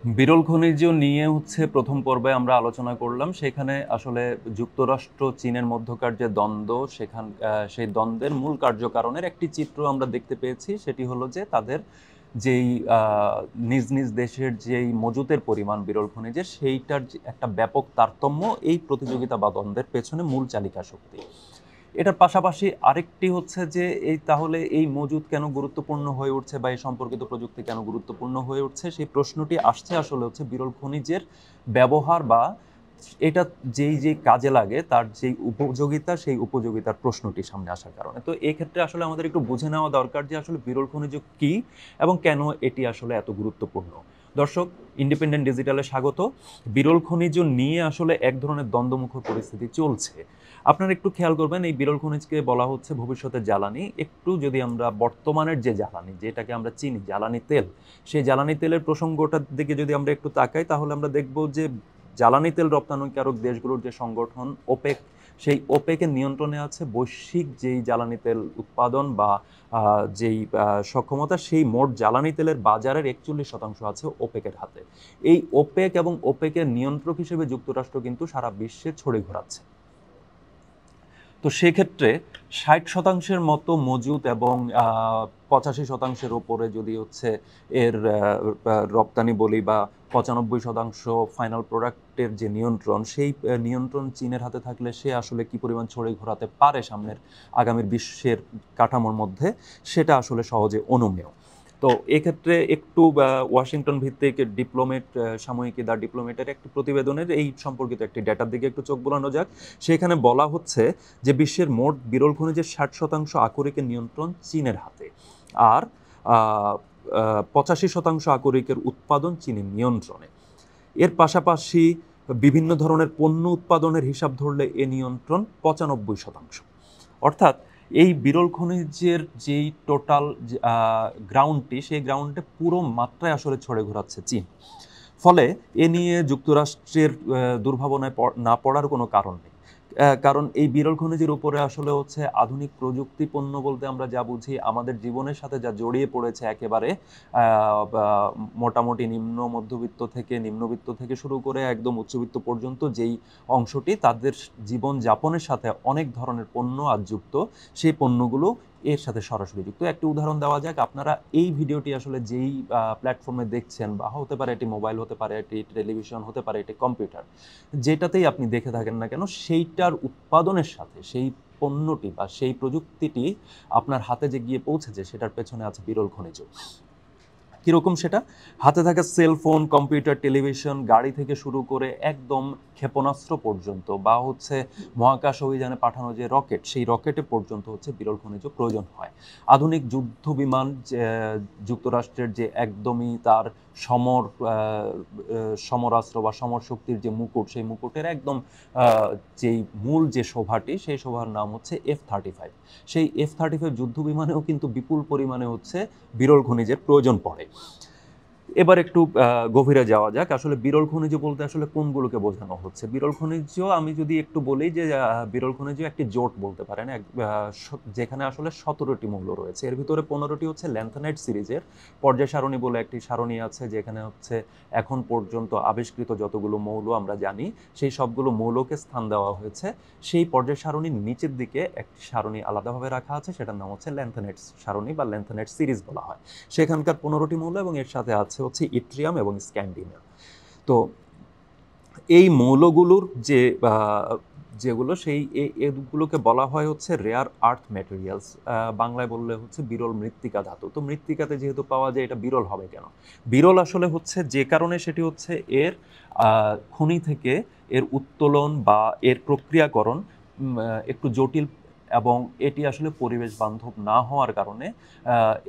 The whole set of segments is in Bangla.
বিরল খনিজ নিয়ে প্রথম পর্বে আমরা আলোচনা করলাম। সেখানে আসলে যুক্তরাষ্ট্র চীনের মধ্যকার যে দ্বন্দ্ব, সেই দ্বন্দ্বের মূল কার্যকারণের একটি চিত্র আমরা দেখতে পেয়েছি। সেটি হলো যে তাদের যেই নিজ নিজ দেশের যেই মজুতের পরিমাণ বিরল খনিজের, সেইটার যে একটা ব্যাপক তারতম্য এই প্রতিযোগিতা বা দ্বন্দ্বের পেছনে মূল চালিকা শক্তি। এটার পাশাপাশি আরেকটি হচ্ছে যে তাহলে এই মজুদ কেন গুরুত্বপূর্ণ হয়ে উঠছে বা এই সম্পর্কিত প্রযুক্তি কেন গুরুত্বপূর্ণ হয়ে উঠছে, সেই প্রশ্নটি আসছে আসলে বিরল খনিজের ব্যবহার বা এটা যেই কাজে লাগে তার যেই উপযোগিতা, সেই উপযোগিতার প্রশ্নটি সামনে আসার কারণে। তো এই ক্ষেত্রে আসলে আমাদের একটু বুঝে নেওয়া দরকার যে আসলে বিরল খনিজ কি এবং কেন এটি আসলে এত গুরুত্বপূর্ণ। দর্শক, ইন্ডিপেন্ডেন্ট ডিজিটালে স্বাগত। বিরল খনিজ নিয়ে আসলে এক ধরনের দ্বন্দ্বমুখর পরিস্থিতি চলছে। আপনারা একটু খেয়াল করবেন, এই বিরল খনিজকে বলা হচ্ছে ভবিষ্যতের জ্বালানি। একটু যদি আমরা বর্তমানের যে জ্বালানি, যেটাকে আমরা চিনি জ্বালানি তেল, সেই জ্বালানি তেলের প্রসঙ্গটার দিকে যদি আমরা একটু তাকাই, তাহলে আমরা দেখব যে জ্বালানি তেল রপ্তানিকারক দেশগুলোর যে সংগঠন ওপেক, সেই ওপেকের নিয়ন্ত্রণে আছে বৈশ্বিক যেই জ্বালানি তেল উৎপাদন বা যেই সক্ষমতা, সেই মোট জ্বালানি তেলের বাজারের 41% আছে ওপেকের হাতে। এই ওপেক এবং ওপেকের নিয়ন্ত্রক হিসেবে যুক্তরাষ্ট্র কিন্তু সারা বিশ্বে ছড়ি ঘোরাচ্ছে। তো সেক্ষেত্রে 60% মতো মজুত এবং 85%-এর ওপরে যদি এর রপ্তানি বলি বা 95% ফাইনাল প্রোডাক্টের যে নিয়ন্ত্রণ, সেই নিয়ন্ত্রণ চীনের হাতে থাকলে সে আসলে কি পরিমাণ ছড়ি ঘোরাতে পারে সামনের আগামীর বিশ্বের কাঠামোর মধ্যে, সেটা আসলে সহজে অনুমেয়। তো এক্ষেত্রে একটু ওয়াশিংটন ভিত্তিক ডিপ্লোমেট সাময়িকী দ্য ডিপ্লোমেটের একটি প্রতিবেদনের এই সম্পর্কিত একটি ডেটার দিকে একটু চোখ বোলানো যাক। সেখানে বলা হচ্ছে যে বিশ্বের মোট বিরল খনিজের 60% আকরিকের নিয়ন্ত্রণ চীনের হাতে, আর 85% আকরিকের উৎপাদন চীনের নিয়ন্ত্রণে। এর পাশাপাশি বিভিন্ন ধরনের পণ্য উৎপাদনের হিসাব ধরলে এ নিয়ন্ত্রণ 95%। অর্থাৎ এই বিরল খনিজের যেই টোটাল গ্রাউন্ডটি, সেই গ্রাউন্ডে পুরো মাত্রায় আসলে ছড়ে ঘোরাচ্ছে চীন। ফলে এ নিয়ে যুক্তরাষ্ট্রের দুর্ভাবনায় না পড়ার কোনো কারণ নেই। কারণ এই বিরল খনিজের উপরে আসলে আধুনিক প্রযুক্তি পণ্য বলতে আমরা যা বুঝি, আমাদের জীবনের সাথে যা জড়িয়ে পড়েছে একেবারে, মোটামুটি নিম্নবিত্ত থেকে শুরু করে একদম উচ্চবিত্ত পর্যন্ত যেই অংশটি তাদের জীবন যাপনের সাথে অনেক ধরনের পণ্য আজ যুক্ত, সেই পণ্যগুলো এর সাথে সরাসরি যুক্ত। একটি উদাহরণ দেওয়া যাক। আপনারা এই ভিডিওটি আসলে যেই প্ল্যাটফর্মে দেখছেন, বা হতে পারে এটি মোবাইল, হতে পারে এটি টেলিভিশন, হতে পারে এটি কম্পিউটার, যেটাতেই আপনি দেখে থাকেন না কেন, সেইটার উৎপাদনের সাথে সেই পণ্যটি বা সেই প্রযুক্তিটি আপনার হাতে যে গিয়ে পৌঁছেছে, সেটার পেছনে আছে বিরল খনিজ। কীরকম সেটা? হাতে থাকা সেলফোন, কম্পিউটার, টেলিভিশন, গাড়ি থেকে শুরু করে একদম ক্ষেপণাস্ত্র পর্যন্ত, বা মহাকাশ অভিযানে পাঠানো যে রকেট, সেই রকেটে পর্যন্ত বিরল খনিজ প্রয়োজন হয়। আধুনিক যুদ্ধ বিমান যুক্তরাষ্ট্রের যে একদমই তার সমরাস্ত্র বা সমর শক্তির যে মুকুট, সেই মুকুটের একদম যেই মূল যে শোভাটি, সেই শোভার নাম F-35। সেই F-35 যুদ্ধ বিমানেও কিন্তু বিপুল পরিমাণে বিরল খনিজের প্রয়োজন পড়ে। এবার একটু গভীরে যাওয়া যাক। আসলে বিরল খনিজ বলতে আসলে কোনগুলোকে বোঝানো হচ্ছে? বিরল খনিজ আমি যদি একটু বলি যে বিরল খনিজ একটি জোট বলতে পারেন, যেখানে আসলে 17টি মৌল রয়েছে। এর ভিতরে 15টি ল্যান্থানাইট সিরিজের পর্যায় সারণী বলে একটি সারণী আছে, যেখানে এখন পর্যন্ত আবিষ্কৃত যতগুলো মৌল আমরা জানি, সেই সবগুলো মৌলকে স্থান দেওয়া হয়েছে। সেই পর্যায় সারণীর নিচের দিকে একটি সারণী আলাদাভাবে রাখা আছে, সেটার নাম ল্যান্থানাইট সারণী বা ল্যান্থানাইট সিরিজ বলা হয়। সেখানকার 15টি মৌল এবং এর সাথে আছে ইট্রিয়াম এবং স্ক্যান্ডিয়াম। তো এই মৌলগুলোর যেগুলো সেই এগুলোকে বলা হয় রেয়ার আর্থ ম্যাটেরিয়ালস, বাংলায় বললে বিরল মৃত্তিকা ধাতু। তো মৃত্তিকাতে যেহেতু পাওয়া যায়, এটা বিরল হবে কেন? বিরল আসলে যে কারণে সেটি এর খনি থেকে এর উত্তোলন বা এর প্রক্রিয়াকরণ একটু জটিল, এবং এটি আসলে পরিবেশ বান্ধব না হওয়ার কারণে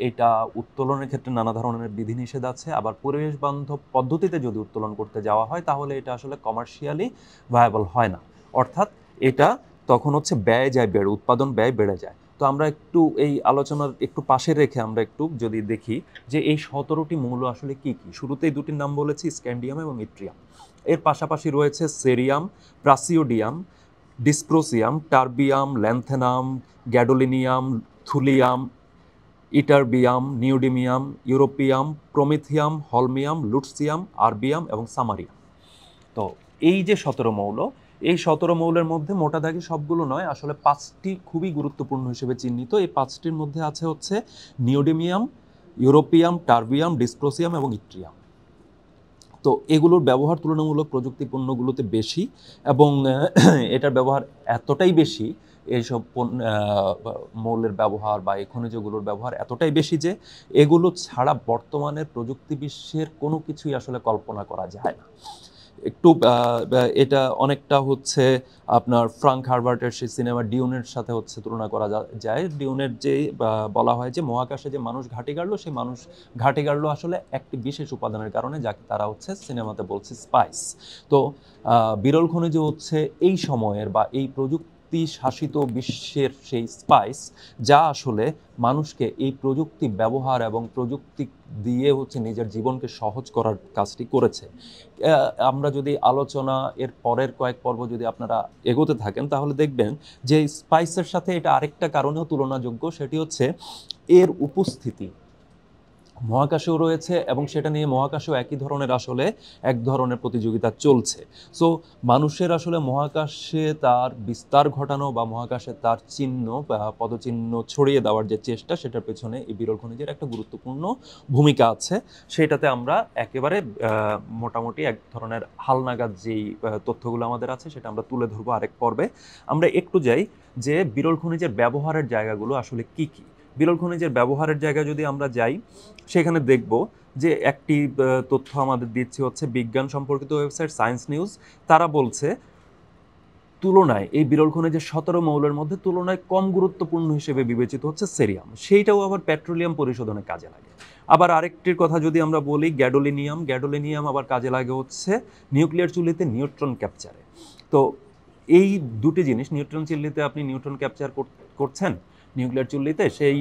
এটা উত্তোলনের ক্ষেত্রে নানা ধরনের বিধিনিষেধ আছে। আবার পরিবেশ বান্ধব পদ্ধতিতে যদি উত্তোলন করতে যাওয়া হয়, তাহলে এটা আসলে কমার্শিয়ালি ভায়াবল হয় না। অর্থাৎ এটা তখন ব্যয় যায়, উৎপাদন ব্যয় বেড়ে যায়। তো আমরা একটু এই আলোচনার একটু পাশে রেখে আমরা একটু যদি দেখি যে এই 17টি মৌল আসলে কি কি। শুরুতেই দুটির নাম বলেছি, স্ক্যান্ডিয়াম এবং ইট্রিয়াম। এর পাশাপাশি রয়েছে cerium, praseodymium, dysprosium, terbium, lanthanum, gadolinium, thulium, ytterbium, neodymium, europium, promethium, holmium, lutetium, erbium এবং সামারিয়াম। তো এই যে 17 মৌল, এই 17 মৌলের মধ্যে মোটা দাগে সবগুলো নয়, আসলে 5টি খুবই গুরুত্বপূর্ণ হিসেবে চিহ্নিত। এই 5টির মধ্যে আছে হচ্ছে নিওডিমিয়াম, ইউরোপিয়াম, টার্বিয়াম, ডিসপ্রোসিয়াম এবং ইট্রিয়াম। তো এগুলোর ব্যবহার তুলনামূলক প্রযুক্তি পণ্যগুলোতে বেশি, এবং এটার ব্যবহার এতটাই বেশি, এইসব মৌলের ব্যবহার বা এই খনিজগুলোর ব্যবহার এতটাই বেশি যে এগুলো ছাড়া বর্তমানের প্রযুক্তি বিশ্বের কোনো কিছুই আসলে কল্পনা করা যায় না। একটু এটা অনেকটা হচ্ছে আপনার ফ্রাঙ্ক হারবার্টের সেই সিনেমা ডিউনের সাথে হচ্ছে তুলনা করা যায়। ডিউনের যে বলা হয় যে মহাকাশে যে মানুষ ঘাঁটি গাড়লো, সেই মানুষ ঘাঁটি গাড়লো আসলে একটি বিশেষ উপাদানের কারণে, যাকে তারা হচ্ছে সিনেমাতে বলছে স্পাইস। তো বিরল খনিজ হচ্ছে এই সময়ের বা এই প্রযুক্তি শাসিত বিশ্বের সেই স্পাইস, যা আসলে মানুষকে এই প্রযুক্তি ব্যবহার এবং প্রযুক্তি দিয়ে হচ্ছে নিজের জীবনকে সহজ করার কাজটি করেছে। আমরা যদি আলোচনা এর পরের কয়েক পর্ব যদি আপনারা এগোতে থাকেন, তাহলে দেখবেন যে স্পাইসের সাথে এটা আরেকটা কারণেও তুলনাযোগ্য, সেটি হচ্ছে এর উপস্থিতি মহাকাশেও রয়েছে, এবং সেটা নিয়ে মহাকাশেও একই ধরনের আসলে এক ধরনের প্রতিযোগিতা চলছে। সো মানুষের আসলে মহাকাশে তার বিস্তার ঘটানো বা মহাকাশে তার চিহ্ন বা পদচিহ্ন ছড়িয়ে দেওয়ার যে চেষ্টা, সেটার পেছনে এই বিরল খনিজের একটা গুরুত্বপূর্ণ ভূমিকা আছে। সেটাতে আমরা একেবারে মোটামুটি এক ধরনের হালনাগাদ যেই তথ্যগুলো আমাদের আছে, সেটা আমরা তুলে ধরবো আরেক পর্বে। আমরা একটু যাই যে বিরল খনিজের ব্যবহারের জায়গাগুলো আসলে কি কি। বিরল খনিজের ব্যবহারের জায়গায় যদি আমরা যাই, সেখানে দেখব যে একটি তথ্য আমাদের দিচ্ছে হচ্ছে বিজ্ঞান সম্পর্কিত ওয়েবসাইট সায়েন্স নিউজ। তারা বলছে তুলনায় এই বিরল খনিজের 17 মৌলের মধ্যে তুলনায় কম গুরুত্বপূর্ণ হিসেবে বিবেচিত হচ্ছে সেরিয়াম, সেইটাও আবার পেট্রোলিয়াম পরিশোধনে কাজে লাগে। আবার আরেকটির কথা যদি আমরা বলি গ্যাডোলিনিয়াম, গ্যাডোলিনিয়াম আবার কাজে লাগে হচ্ছে নিউক্লিয়ার চুল্লিতে নিউট্রন ক্যাপচারে। তো এই দুটি জিনিস, নিউট্রন চুল্লিতে আপনি নিউট্রন ক্যাপচার করছেন নিউক্লিয়ার চুল্লিতে, সেই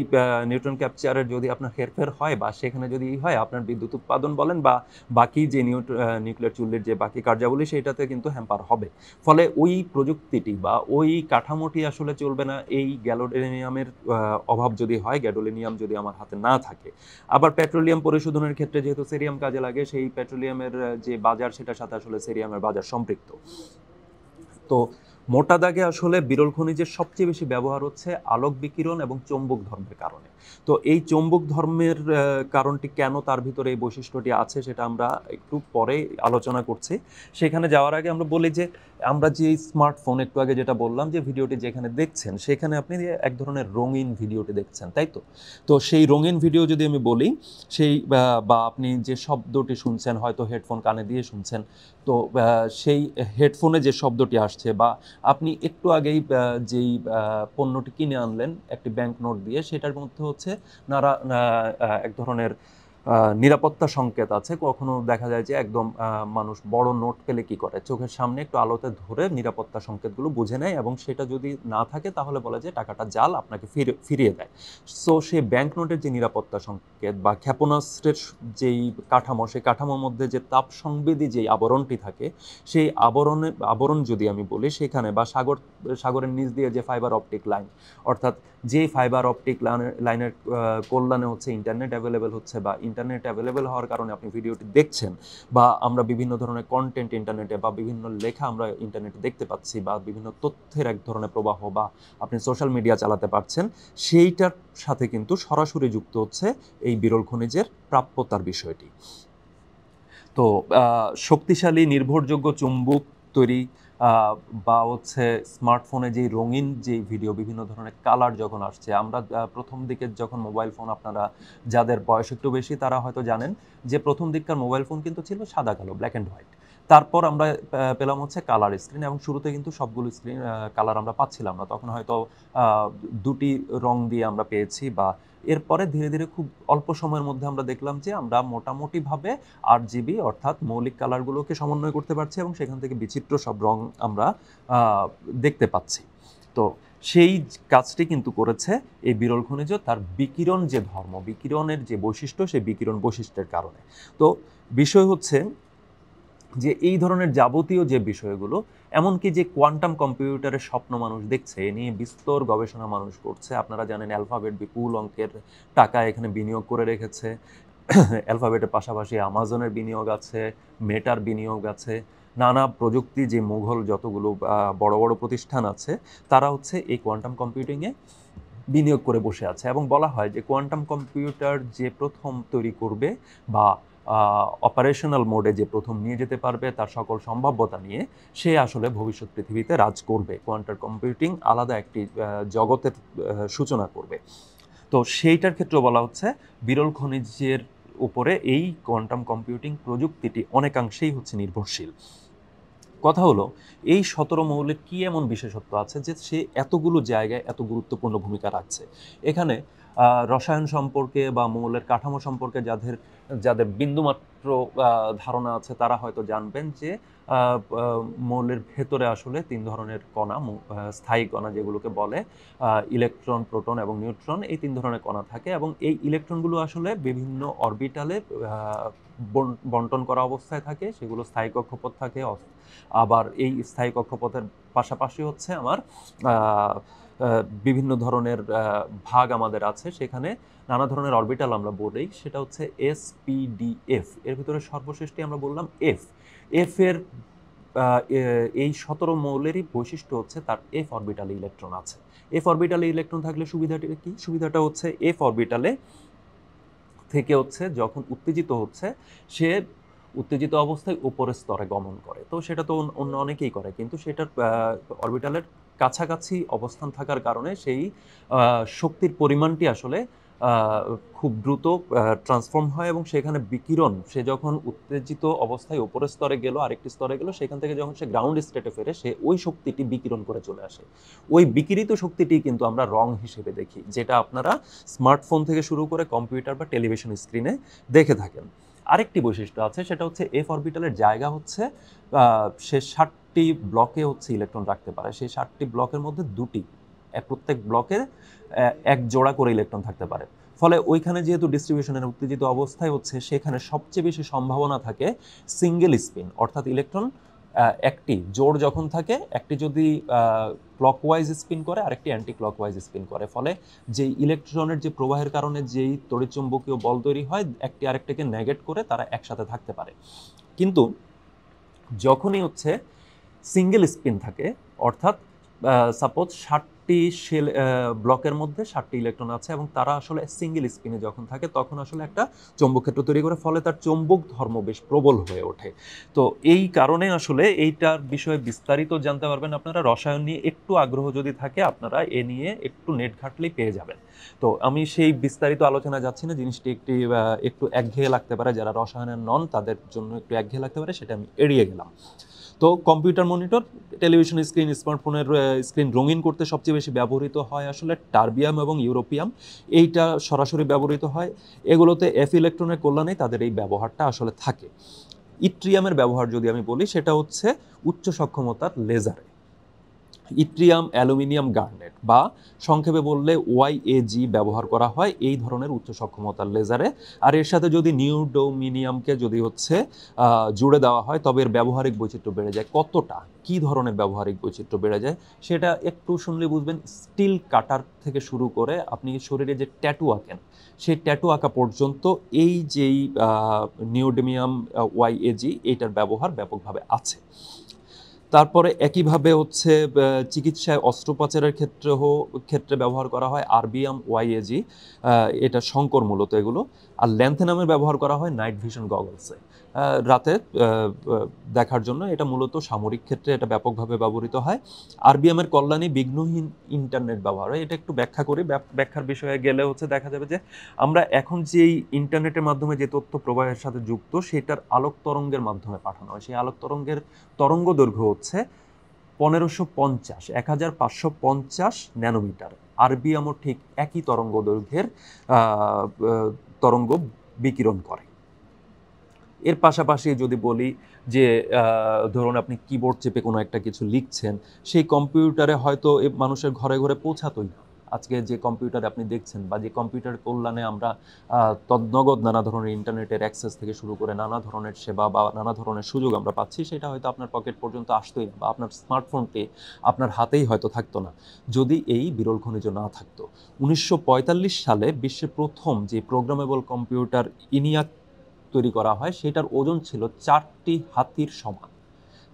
নিউট্রন ক্যাপচারের যদি আপনার হেরফের হয় বা সেখানে যদি হয়, আপনার বিদ্যুৎ উৎপাদন বলেন বা বাকি যে নিউক্লিয়ার চুল্লির যে বাকি কার্যাবলী, সেইটাতে কিন্তু হ্যাম্পার হবে। ফলে ওই প্রযুক্তিটি বা ওই কাঠামোটি আসলে চলবে না এই গ্যাডোলিনিয়ামের অভাব যদি হয়, গ্যাডোলিনিয়াম যদি আমার হাতে না থাকে। আবার পেট্রোলিয়াম পরিশোধনের ক্ষেত্রে যেহেতু সেরিয়াম কাজে লাগে, সেই পেট্রোলিয়ামের যে বাজার, সেটার সাথে আসলে সেরিয়ামের বাজার সম্পৃক্ত। তো মোটা দাগে আসলে বিরল খনিজের সবচেয়ে বেশি ব্যবহার হচ্ছে আলোক বিকিরণ এবং চৌম্বক ধর্মের কারণে। তো এই চৌম্বক ধর্মের কারণটি কেন, তার ভিতরে এই বৈশিষ্ট্যটি আছে, সেটা আমরা একটু পরে আলোচনা করছি। সেখানে যাওয়ার আগে আমরা বলি যে আমরা যে স্মার্টফোন, একটু আগে যেটা বললাম যে ভিডিওটি যেখানে দেখছেন, সেখানে আপনি এক ধরনের রঙিন ভিডিওটি দেখছেন, তাই তো? তো সেই রঙিন ভিডিও যদি আমি বলি, সেই বা আপনি যে শব্দটি শুনছেন, হয়তো হেডফোন কানে দিয়ে শুনছেন, তো সেই হেডফোনে যে শব্দটি আসছে, বা আপনি একটু আগেই যেই পণ্যটি কিনে আনলেন একটি ব্যাংক নোট দিয়ে, সেটার মধ্যে হচ্ছে এক ধরনের নিরাপত্তা সংকেত আছে। কখনো দেখা যায় যে একদম মানুষ বড় নোট পেলে কি করে, চোখের সামনে একটু আলোতে ধরে নিরাপত্তা সংকেতগুলো বুঝে নেয়, এবং সেটা যদি না থাকে তাহলে বলে যে টাকাটা জাল, আপনাকে ফিরিয়ে দেয়। সো সেই ব্যাংক নোটের যে নিরাপত্তা সংকেত বা ক্ষেপণাস্ত্রের যেই কাঠামো, সেই কাঠামোর মধ্যে যে তাপ সংবেদী যেই আবরণটি থাকে, সেই আবরণ যদি আমি বলি, সেখানে বা সাগরের নিচ দিয়ে যে ফাইবার অপটিক লাইন, অর্থাৎ যে ফাইবার অপটিক লাইনের কল্যাণে হচ্ছে ইন্টারনেট অ্যাভেলেবেল হচ্ছে, বা ইন্টারনেট অ্যাভেলেবেল হওয়ার কারণে আপনি ভিডিওটি দেখছেন, বা আমরা বিভিন্ন ধরনের কন্টেন্ট ইন্টারনেটে বা বিভিন্ন লেখা আমরা ইন্টারনেটে দেখতে পাচ্ছি, বা বিভিন্ন তথ্যের এক ধরনের প্রবাহ, বা আপনি সোশ্যাল মিডিয়া চালাতে পারছেন, সেইটার সাথে কিন্তু সরাসরি যুক্ত হচ্ছে এই বিরল খনিজের প্রাপ্যতার বিষয়টি। তো শক্তিশালী নির্ভরযোগ্য চুম্বক তৈরি বা হচ্ছে স্মার্টফোনে যেই রঙিন যেই ভিডিও, বিভিন্ন ধরনের কালার যখন আসছে, আমরা প্রথম দিকের যখন মোবাইল ফোন, আপনারা যাদের বয়স একটু বেশি তারা হয়তো জানেন যে প্রথম দিককার মোবাইল ফোন কিন্তু ছিল সাদা কালো, ব্ল্যাক অ্যান্ড হোয়াইট। তারপর আমরা পেলাম হচ্ছে কালার স্ক্রিন, এবং শুরুতে কিন্তু সবগুলো স্ক্রিন কালার আমরা পাচ্ছিলাম না, তখন হয়তো দুটি রং দিয়ে আমরা পেয়েছি, বা এরপরে ধীরে ধীরে খুব অল্প সময়ের মধ্যে আমরা দেখলাম যে আমরা মোটামুটিভাবে RGB অর্থাৎ মৌলিক কালারগুলোকে সমন্বয় করতে পারছি, এবং সেখান থেকে বিচিত্র সব রং আমরা দেখতে পাচ্ছি। তো সেই কাজটি কিন্তু করেছে এই বিরল খনিজ তার বিকিরণ যে ধর্ম, বিকিরণের যে বৈশিষ্ট্য, সেই বিকিরণ বৈশিষ্ট্যের কারণে। তো বিষয় হচ্ছে যে এই ধরনের যাবতীয় যে বিষয়গুলো, এমনকি যে কোয়ান্টাম কম্পিউটারের স্বপ্ন মানুষ দেখছে, এ নিয়ে বিস্তর গবেষণা মানুষ করছে। আপনারা জানেন অ্যালফাবেট বিপুল অঙ্কের টাকা এখানে বিনিয়োগ করে রেখেছে। অ্যালফাবেটের পাশাপাশি আমাজনের বিনিয়োগ আছে, মেটার বিনিয়োগ আছে, নানা প্রযুক্তি যে মুঘল যতগুলো বড় বড় প্রতিষ্ঠান আছে তারা হচ্ছে এই কোয়ান্টাম কম্পিউটিংয়ে বিনিয়োগ করে বসে আছে। এবং বলা হয় যে কোয়ান্টাম কম্পিউটার যে প্রথম তৈরি করবে বা অপারেশনাল মোডে যে প্রথম নিয়ে যেতে পারবে তার সকল সম্ভাব্যতা নিয়ে, সে আসলে ভবিষ্যৎ পৃথিবীতে রাজ করবে। কোয়ান্টাম কম্পিউটিং আলাদা একটি জগতের সূচনা করবে। তো সেইটার ক্ষেত্রে বলা হচ্ছে বিরল খনিজের উপরে এই কোয়ান্টাম কম্পিউটিং প্রযুক্তিটি অনেকাংশেই হচ্ছে নির্ভরশীল। কথা হলো, এই 17 মৌলের কি এমন বিশেষত্ব আছে যে সে এতগুলো জায়গায় এত গুরুত্বপূর্ণ ভূমিকা রাখছে? এখানে রসায়ন সম্পর্কে বা মৌলের কাঠামো সম্পর্কে যাদের যাদের বিন্দুমাত্র ধারণা আছে তারা হয়তো জানবেন যে মৌলের ভেতরে আসলে 3 ধরনের কণা, স্থায়ী কণা যেগুলোকে বলে, ইলেকট্রন, প্রোটন এবং নিউট্রন, এই 3 ধরনের কণা থাকে। এবং এই ইলেকট্রনগুলো আসলে বিভিন্ন অরবিটালে বন্টন করা অবস্থায় থাকে, সেগুলো স্থায়ী কক্ষপথ থাকে। আবার এই স্থায়ী কক্ষপথের পাশাপাশি হচ্ছে আমার বিভিন্ন ধরনের ভাগ আমাদের আছে, সেখানে নানা ধরনের অরবিটাল আমরা বলি, সেটা হচ্ছে SPDF। এর ভিতরে সর্বশেষটি আমরা বললাম এফ। এর এই 17 মৌলেরই বৈশিষ্ট্য হচ্ছে তার এফ অরবিটালে ইলেকট্রন আছে। এফ অরবিটালে ইলেকট্রন থাকলে সুবিধাটা কি? সুবিধাটা হচ্ছে এফ অরবিটালে থেকে হচ্ছে যখন উত্তেজিত হচ্ছে, সে উত্তেজিত অবস্থায় উপরের স্তরে গমন করে। তো সেটা তো অন্য অনেকেই করে, কিন্তু সেটার অরবিটালের কাছাকাছি অবস্থান থাকার কারণে সেই শক্তির পরিমাণটি আসলে খুব দ্রুত ট্রান্সফর্ম হয় এবং সেখানে বিকিরণ, সে যখন উত্তেজিত অবস্থায় উপরের স্তরে গেল, আরেকটি স্তরে গেল, সেখান থেকে যখন সে গ্রাউন্ড স্টেটে ফেরে, সে ওই শক্তিটি বিকিরণ করে চলে আসে। ওই বিকিরিত শক্তিটি কিন্তু আমরা রং হিসেবে দেখি, যেটা আপনারা স্মার্টফোন থেকে শুরু করে কম্পিউটার বা টেলিভিশন স্ক্রিনে দেখে থাকেন। আরেকটি বৈশিষ্ট্য আছে, সেটা হচ্ছে এফ অরবিটালের জায়গা হচ্ছে সে 60টি ব্লকে হচ্ছে ইলেকট্রন রাখতে পারে। সেই 60টি ব্লকের মধ্যে দুটি, প্রত্যেক ব্লকে এক জোড়া করে ইলেকট্রন থাকতে পারে। ফলে ওইখানে যেহেতু ডিস্ট্রিবিউশনের উত্তেজিত অবস্থায় হচ্ছে, সেখানে সবচেয়ে বেশি সম্ভাবনা থাকে সিঙ্গেল স্পিন, অর্থাৎ ইলেকট্রন একটি জোড় যখন থাকে, একটি যদি ক্লকওয়াইজ স্পিন করে আরেকটি অ্যান্টি ক্লকওয়াইজ স্পিন করে, ফলে যেই ইলেকট্রনের যে প্রবাহের কারণে যেই তড়িৎচুম্বকীয় বল তৈরি হয়, একটি আরেকটাকে নেগেট করে তারা একসাথে থাকতে পারে। কিন্তু যখনই হচ্ছে সিঙ্গেল স্পিন থাকে, অর্থাৎ সাপোজ 60টি শেল ব্লকের মধ্যে 60টি ইলেকট্রন আছে এবং তারা আসলে সিঙ্গেল স্পিনে যখন থাকে, তখন আসলে একটা চৌম্বক ক্ষেত্র তৈরি করে, ফলে তার চৌম্বক ধর্ম বেশ প্রবল হয়ে ওঠে। তো এই কারণে আসলে এইটার বিষয়ে বিস্তারিত জানতে পারবেন আপনারা। রসায়ন নিয়ে একটু আগ্রহ যদি থাকে, আপনারা এ নিয়ে একটু নেট ঘাটলেই পেয়ে যাবেন। তো আমি সেই বিস্তারিত আলোচনা যাচ্ছি না, জিনিসটি একটু একঘেয়ে লাগতে পারে, যারা রসায়নের নন তাদের জন্য একটু একঘেয়ে লাগতে পারে, সেটা আমি এড়িয়ে গেলাম। তো কম্পিউটার মনিটর, টেলিভিশন স্ক্রিন, স্মার্টফোনের স্ক্রিন রঙিন করতে সবচেয়ে বেশি ব্যবহৃত হয় আসলে টার্বিয়াম এবং ইউরোপিয়াম। এইটা সরাসরি ব্যবহৃত হয়। এগুলোতে এফ ইলেকট্রনের কল্যাণে তাদের এই ব্যবহারটা আসলে থাকে। ইট্রিয়ামের ব্যবহার যদি আমি বলি, সেটা হচ্ছে উচ্চ সক্ষমতার লেজারে। ইট্রিয়াম, অ্যালুমিনিয়াম, গার্নেট বা সংক্ষেপে বললে YAG ব্যবহার করা হয় এই ধরনের উচ্চ সক্ষমতার লেজারে। আর এর সাথে যদি নিউডোমিনিয়ামকে যদি হচ্ছে জুড়ে দেওয়া হয়, তবে এর ব্যবহারিক বৈচিত্র্য বেড়ে যায়। কতটা, কী ধরনের ব্যবহারিক বৈচিত্র্য বেড়ে যায় সেটা একটু শুনলে বুঝবেন। স্টিল কাটার থেকে শুরু করে আপনি শরীরে যে ট্যাটু আঁকেন, সেই ট্যাটু আঁকা পর্যন্ত এই যেই নিউডোমিয়াম YAG, এইটার ব্যবহার ব্যাপকভাবে আছে। তারপরে একইভাবে হচ্ছে চিকিৎসায় অস্ত্রোপচারের ক্ষেত্রে ব্যবহার করা হয় আরবিয়াম YAG, এটা শঙ্কর মূলত এগুলো। আর ল্যান্থেনামের ব্যবহার করা হয় নাইট ভিশন গগলসে, রাতে দেখার জন্য। এটা মূলত সামরিক ক্ষেত্রে এটা ব্যাপকভাবে ব্যবহৃত হয়। আরবিএমের কল্যাণে বিঘ্নহীন ইন্টারনেট ব্যবহার হয়। এটা একটু ব্যাখ্যা করি। ব্যাখ্যার বিষয়ে গেলে হচ্ছে দেখা যাবে যে আমরা এখন যেই ইন্টারনেটের মাধ্যমে যে তথ্য প্রবাহের সাথে যুক্ত, সেটার আলোক তরঙ্গের মাধ্যমে পাঠানো হয়। সেই আলোক তরঙ্গের তরঙ্গ দৈর্ঘ্য হচ্ছে 1550 ন্যানোমিটার। আরবিএমও ঠিক একই তরঙ্গ দৈর্ঘ্যের তরঙ্গ বিকিরণ করে। এর পাশাপাশি যদি বলি যে ধরুন আপনি কিবোর্ড চেপে কোনো একটা কিছু লিখছেন, সেই কম্পিউটারে হয়তো মানুষের ঘরে ঘরে পৌঁছাতোই না। আজকে যে কম্পিউটার আপনি দেখছেন বা যে কম্পিউটার কল্যাণে আমরা তদ্নগদ নানা ধরনের ইন্টারনেটের অ্যাক্সেস থেকে শুরু করে নানা ধরনের সেবা বা নানা ধরনের সুযোগ আমরা পাচ্ছি, সেটা হয়তো আপনার পকেট পর্যন্ত আসতোই না, বা আপনার স্মার্টফোনটি আপনার হাতেই হয়তো থাকতো না যদি এই বিরল খনিজ না থাকতো। 1945 সালে বিশ্বের প্রথম যে প্রোগ্রামেবল কম্পিউটার ইনিয়াক তৈরি করা হয়, সেটার ওজন ছিল 4টি হাতির সমান।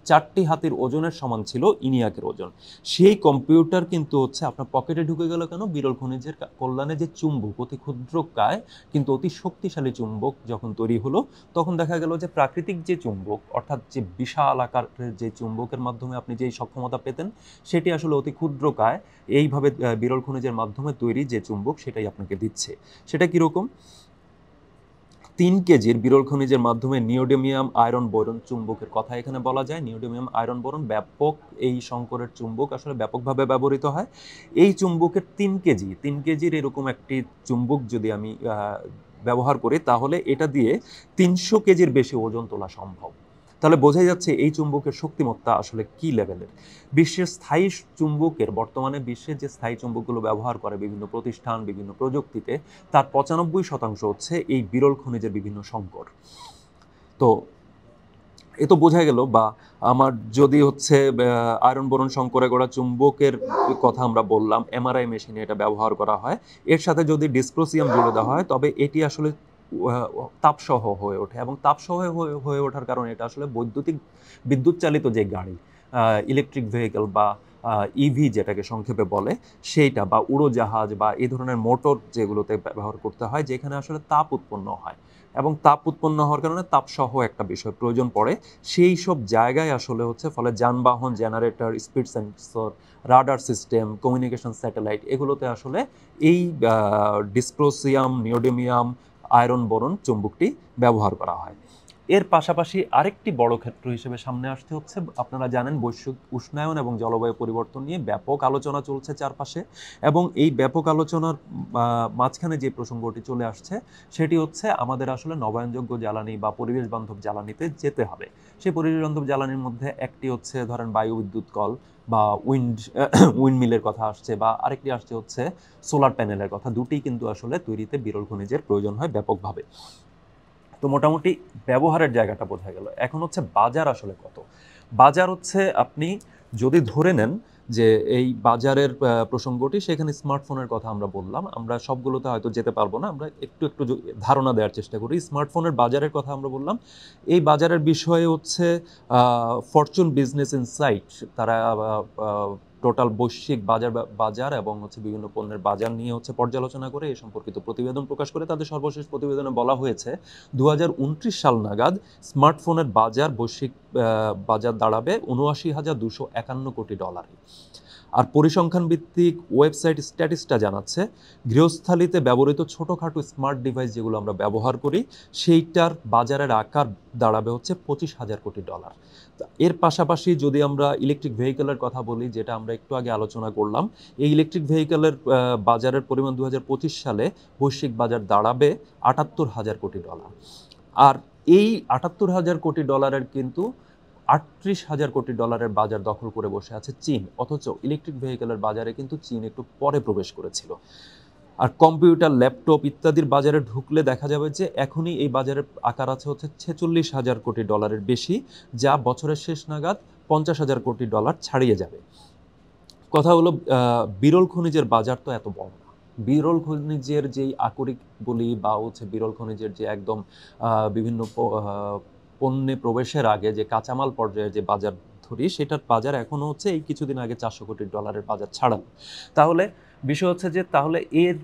4টি হাতির ওজনের সমান ছিল ইনিয়াকের ওজন। সেই কম্পিউটার কিন্তু হচ্ছে আপনার পকেটে ঢুকে গেল কেন? বিরল খনিজের কল্যাণে যে চুম্বক, অতি ক্ষুদ্রকায় কিন্তু অতি শক্তিশালী চুম্বক যখন তৈরি হলো, তখন দেখা গেল যে প্রাকৃতিক যে চুম্বক, অর্থাৎ যে বিশাল আকারের যে চুম্বকের মাধ্যমে আপনি যেই সক্ষমতা পেতেন, সেটি আসলে অতি ক্ষুদ্রকায় এইভাবে বিরল খনিজের মাধ্যমে তৈরি যে চুম্বক সেটাই আপনাকে দিচ্ছে। সেটা কীরকম? 3 কেজির বিরল খনিজের মাধ্যমে নিওডিমিয়াম আয়রন বোরন চুম্বকের কথা এখানে বলা যায়। নিওডিমিয়াম আয়রন বোরন ব্যাপক, এই সংকরের চুম্বক আসলে ব্যাপকভাবে ব্যবহৃত হয়। এই চুম্বকের 3 কেজির এরকম একটি চুম্বক যদি আমি ব্যবহার করি, তাহলে এটা দিয়ে 300 কেজির বেশি ওজন তোলা সম্ভব। তাহলে বোঝাই যাচ্ছে এই চুম্বকের শক্তিমত্তা আসলে কি লেভেলের। বিশ্বের স্থায়ী চুম্বকের, বর্তমানে বিশ্বের যে স্থায়ী চুম্বকগুলো ব্যবহার করে বিভিন্ন প্রতিষ্ঠান বিভিন্ন প্রযুক্তিতে, তার 95% হচ্ছে এই বিরল খনিজের বিভিন্ন সংকর। তো এ তো বোঝা গেল, বা আমার যদি হচ্ছে আয়রন বোরন সংকরে গড়া চুম্বকের কথা আমরা বললাম, এমআরআই মেশিনে এটা ব্যবহার করা হয়। এর সাথে যদি ডিসপ্রোসিয়াম জুড়ে দেওয়া হয়, তবে এটি আসলে তাপসহ হয়ে ওঠে, এবং তাপসহ হয়ে ওঠার কারণে এটা আসলে বিদ্যুৎ চালিত যে গাড়ি, ইলেকট্রিক ভেহিকেল বা ইভি যেটাকে সংক্ষেপে বলে, সেইটা, বা উড়োজাহাজ বা এই ধরনের মোটর যেগুলোতে ব্যবহার করতে হয়, যেখানে আসলে তাপ উৎপন্ন হয়, এবং তাপ উৎপন্ন হওয়ার কারণে তাপসহ একটা বিষয় প্রয়োজন পড়ে, সেই সব জায়গায় আসলে হচ্ছে ফলে যানবাহন, generator, speed sensor, radar system, communication satellite, এগুলোতে আসলে এই ডিসপ্রোসিয়াম, নিওডিমিয়াম আয়রন বোরন চুম্বকটি ব্যবহার করা হয়। এর পাশাপাশি আরেকটি বড় ক্ষেত্র হিসেবে সামনে আসতে হচ্ছে, আপনারা জানেন বৈশ্বিক উষ্ণায়ন এবং জলবায়ু পরিবর্তন নিয়ে ব্যাপক আলোচনা চলছে চারপাশে, এবং এই ব্যাপক আলোচনার মাঝখানে যে প্রসঙ্গটি চলে আসছে, সেটি হচ্ছে আমাদের আসলে নবায়নযোগ্য জ্বালানি বা পরিবেশ বান্ধব জ্বালানিতে যেতে হবে। সেই পরিবেশ বান্ধব জ্বালানির মধ্যে একটি হচ্ছে ধরেন বায়ু বিদ্যুৎ কল বা উইন্ডমিলের কথা আসছে, বা আরেকটি আসছে হচ্ছে সোলার প্যানেলের কথা। দুটিই কিন্তু আসলে তৈরিতে বিরল খনিজের প্রয়োজন হয় ব্যাপকভাবে। তো মোটামুটি ব্যবহারের জায়গাটা বোঝা গেল। এখন হচ্ছে বাজার আসলে কত। বাজার হচ্ছে, আপনি যদি ধরে নেন যে এই বাজারের প্রসঙ্গটি, সেখানে স্মার্টফোনের কথা আমরা বললাম, আমরা সবগুলোতে হয়তো যেতে পারবো না, আমরা একটু একটু ধারণা দেওয়ার চেষ্টা করি। স্মার্টফোনের বাজারের কথা আমরা বললাম। এই বাজারের বিষয়ে হচ্ছে ফরচুন বিজনেস ইনসাইট, তারা টোটাল বৈশ্বিক বাজার এবং হচ্ছে বিভিন্ন পণ্যের বাজার নিয়ে হচ্ছে পর্যালোচনা করে এই সম্পর্কিত প্রতিবেদন প্রকাশ করে। তাদের সর্বশেষ প্রতিবেদনে বলা হয়েছে 2029 সাল নাগাদ স্মার্টফোনের বাজার, বৈশ্বিক বাজার দাঁড়াবে $79,251 কোটি। আর পরিসংখ্যান ভিত্তিক ওয়েবসাইট স্ট্যাটিস্টা জানাচ্ছে, গৃহস্থালিতে ব্যবহৃত ছোটোখাটো স্মার্ট ডিভাইস যেগুলো আমরা ব্যবহার করি, সেইটার বাজারের আকার দাঁড়াবে হচ্ছে $25,000 কোটি। এর পাশাপাশি যদি আমরা ইলেকট্রিক ভেহিকেলের কথা বলি, যেটা আমরা একটু আগে আলোচনা করলাম, এই ইলেকট্রিক ভেহিকেলের বাজারের পরিমাণ 2025 সালে বৈশ্বিক বাজার দাঁড়াবে $78,000 কোটি। আর এই $78,000 কোটি কিন্তু $38,000 কোটি বাজার দখল করে বসে আছে চীন। অথচ ইলেকট্রিক ভেহিকেলের বাজারে কিন্তু চীন একটু পরে প্রবেশ করেছিল। আর কম্পিউটার, ল্যাপটপ ইত্যাদির বাজারে ঢুকলে দেখা যাবে যে এখনই এই বাজারের আকার আছে হচ্ছে $46,000 কোটি বেশি, যা বছরের শেষ নাগাদ $50,000 কোটি ছাড়িয়ে যাবে। কথা হলো, বিরল খনিজের বাজার তো এত বড় না। বিরল খনিজের যেই আকরিক বলি, বা হচ্ছে বিরল খনিজের যে একদম বিভিন্ন পণ্যে প্রবেশের আগে যে কাঁচামাল পর্যায়ে যে বাজার ধরি, সেটার বাজার এখনও হচ্ছে এই কিছুদিন আগে $400 কোটি বাজার ছাড়ানো। তাহলে বিষয় হচ্ছে যে তাহলে এর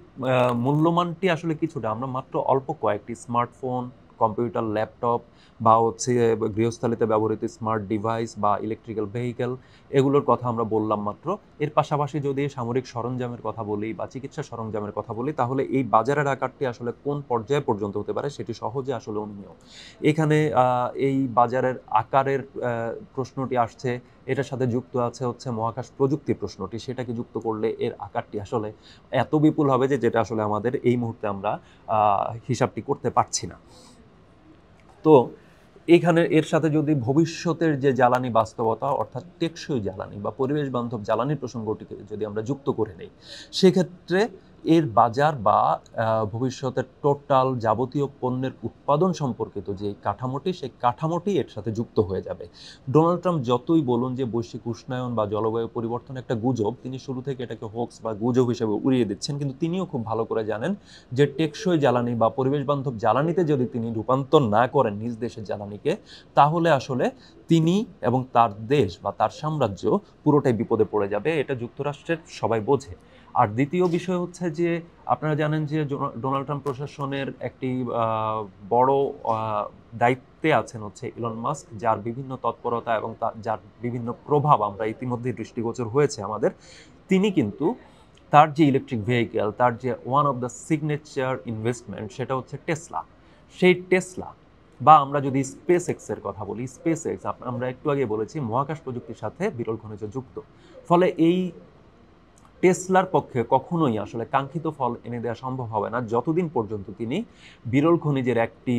মূল্যমানটি আসলে কিছুটা, আমরা মাত্র অল্প কয়েকটি স্মার্টফোন, কম্পিউটার, ল্যাপটপ, বা হচ্ছে গৃহস্থালিতে ব্যবহৃত স্মার্ট ডিভাইস বা ইলেকট্রিক্যাল ভেহিকেল, এগুলোর কথা আমরা বললাম মাত্র। এর পাশাপাশি যদি সামরিক সরঞ্জামের কথা বলি বা চিকিৎসা সরঞ্জামের কথা বলি, তাহলে এই বাজারের আকারটি আসলে কোন পর্যায়ে পর্যন্ত হতে পারে সেটি সহজে আসলে অনুমেয়। এখানে এই বাজারের আকারের প্রশ্নটি আসছে, এটার সাথে যুক্ত আছে হচ্ছে মহাকাশ প্রযুক্তি প্রশ্নটি। সেটাকে যুক্ত করলে এর আকারটি আসলে এত বিপুল হবে যে যেটা আসলে আমাদের এই মুহূর্তে আমরা হিসাবটি করতে পারছি না। তো এখানে এর সাথে যদি ভবিষ্যতের যে জ্বালানি বাস্তবতা অর্থাৎ টেকসই জ্বালানি বা পরিবেশ বান্ধব জ্বালানির প্রসঙ্গটিকে যদি আমরা যুক্ত করে নেই, সেক্ষেত্রে এর বাজার বা ভবিষ্যতের টোটাল যাবতীয় পণ্যের উৎপাদন সম্পর্কিত যে কাঠামোটি, সেই কাঠামোটি এর সাথে যুক্ত হয়ে যাবে। ডোনাল্ড ট্রাম্প যতই বলুন যে বৈশ্বিক উষ্ণায়ন বা জলবায়ু পরিবর্তন একটা গুজব, তিনি শুরু থেকে এটাকে হোক্স বা গুজব হিসেবে উড়িয়ে দিচ্ছেন, কিন্তু তিনিও খুব ভালো করে জানেন যে টেকসই জ্বালানি বা পরিবেশ বান্ধব জ্বালানিতে যদি তিনি রূপান্তর না করেন নিজ দেশের জ্বালানিকে, তাহলে আসলে তিনি এবং তার দেশ বা তার সাম্রাজ্য পুরোটাই বিপদে পড়ে যাবে। এটা যুক্তরাষ্ট্রের সবাই বোঝে। আর দ্বিতীয় বিষয় হচ্ছে যে আপনারা জানেন যে ডোনাল্ড ট্রাম্প প্রশাসনের একটি বড় দায়িত্বে আছেন হচ্ছে ইলন মাস্ক, যার বিভিন্ন তৎপরতা এবং যার বিভিন্ন প্রভাব আমরা ইতিমধ্যে দৃষ্টিগোচর হয়েছে আমাদের। তিনি কিন্তু তার যে ইলেকট্রিক ভেহিকেল, তার যে one of the signature investment, সেটা হচ্ছে টেসলা। সেই টেসলা বা আমরা যদি স্পেস এক্সের কথা বলি, স্পেস এক্স আমরা একটু আগে বলেছি মহাকাশ প্রযুক্তির সাথে বিরল খনিজ যুক্ত। ফলে এই টেসলার পক্ষে কখনোই আসলে কাঙ্ক্ষিত ফল এনে দেওয়া সম্ভব হবে না যতদিন পর্যন্ত তিনি বিরল খনিজের একটি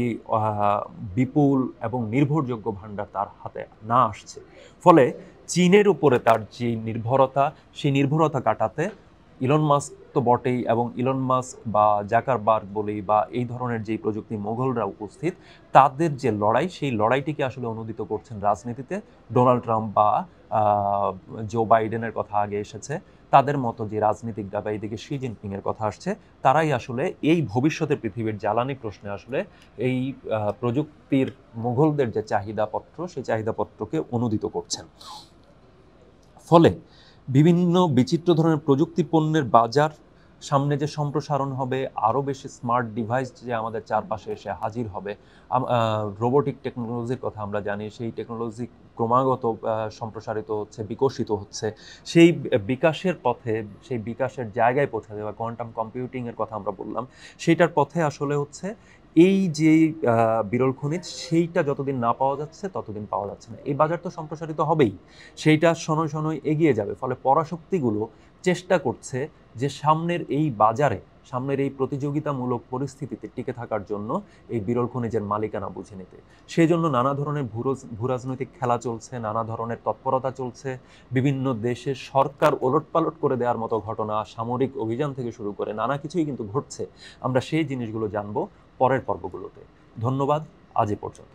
বিপুল এবং নির্ভরযোগ্য ভাণ্ডার তার হাতে না আসছে। ফলে চীনের উপরে তার যে নির্ভরতা, সেই নির্ভরতা কাটাতে ইলন মাস্ক তো বটেই, এবং ইলন মাস্ক বা জাকারবার্গ বলি বা এই ধরনের যেই প্রযুক্তি মোগলরা উপস্থিত, তাদের যে লড়াই, সেই লড়াইটিকে আসলে অনুদিত করছেন রাজনীতিতে ডোনাল্ড ট্রাম্প বা জো বাইডেনের কথা আগে এসেছে, তাদের মতো যে রাজনীতিকরা বা এইদিকে শি জিনপিং এর কথা আসছে, তারাই আসলে এই ভবিষ্যতের পৃথিবীর জ্বালানি প্রশ্নে আসলে এই প্রযুক্তির মুঘলদের যে চাহিদাপত্র, সেই চাহিদাপত্রকে অনুদিত করছেন। ফলে বিভিন্ন বিচিত্র ধরনের প্রযুক্তি পণ্যের বাজার সামনে যে সম্প্রসারণ হবে, আরও বেশি স্মার্ট ডিভাইস যে আমাদের চারপাশে এসে হাজির হবে, রোবোটিক টেকনোলজির কথা আমরা জানি, সেই টেকনোলজি ক্রমাগত সম্প্রসারিত হচ্ছে, বিকশিত হচ্ছে। সেই বিকাশের পথে, সেই বিকাশের জায়গায় পৌঁছে যাওয়া, কোয়ান্টাম কম্পিউটিংয়ের কথা আমরা বললাম, সেইটার পথে আসলে হচ্ছে এই যে বিরল খনিজ, সেইটা যতদিন না পাওয়া যাচ্ছে ততদিন পাওয়া যাচ্ছে না। এই বাজার তো সম্প্রসারিত হবেই, সেইটা শনৈ শনৈ এগিয়ে যাবে। ফলে পরাশক্তিগুলো চেষ্টা করছে যে সামনের এই বাজারে, সামনের এই প্রতিযোগিতামূলক পরিস্থিতিতে টিকে থাকার জন্য এই বিরল খনিজের মালিকানা বুঝে নিতে। সেই জন্য নানা ধরনের ভূরাজনৈতিক খেলা চলছে, নানা ধরনের তৎপরতা চলছে, বিভিন্ন দেশের সরকার ওলটপালট করে দেওয়ার মতো ঘটনা, সামরিক অভিযান থেকে শুরু করে নানা কিছুই কিন্তু ঘটছে। আমরা সেই জিনিসগুলো জানবো পরের পর্বগুলোতে। ধন্যবাদ, আজ এ পর্যন্ত।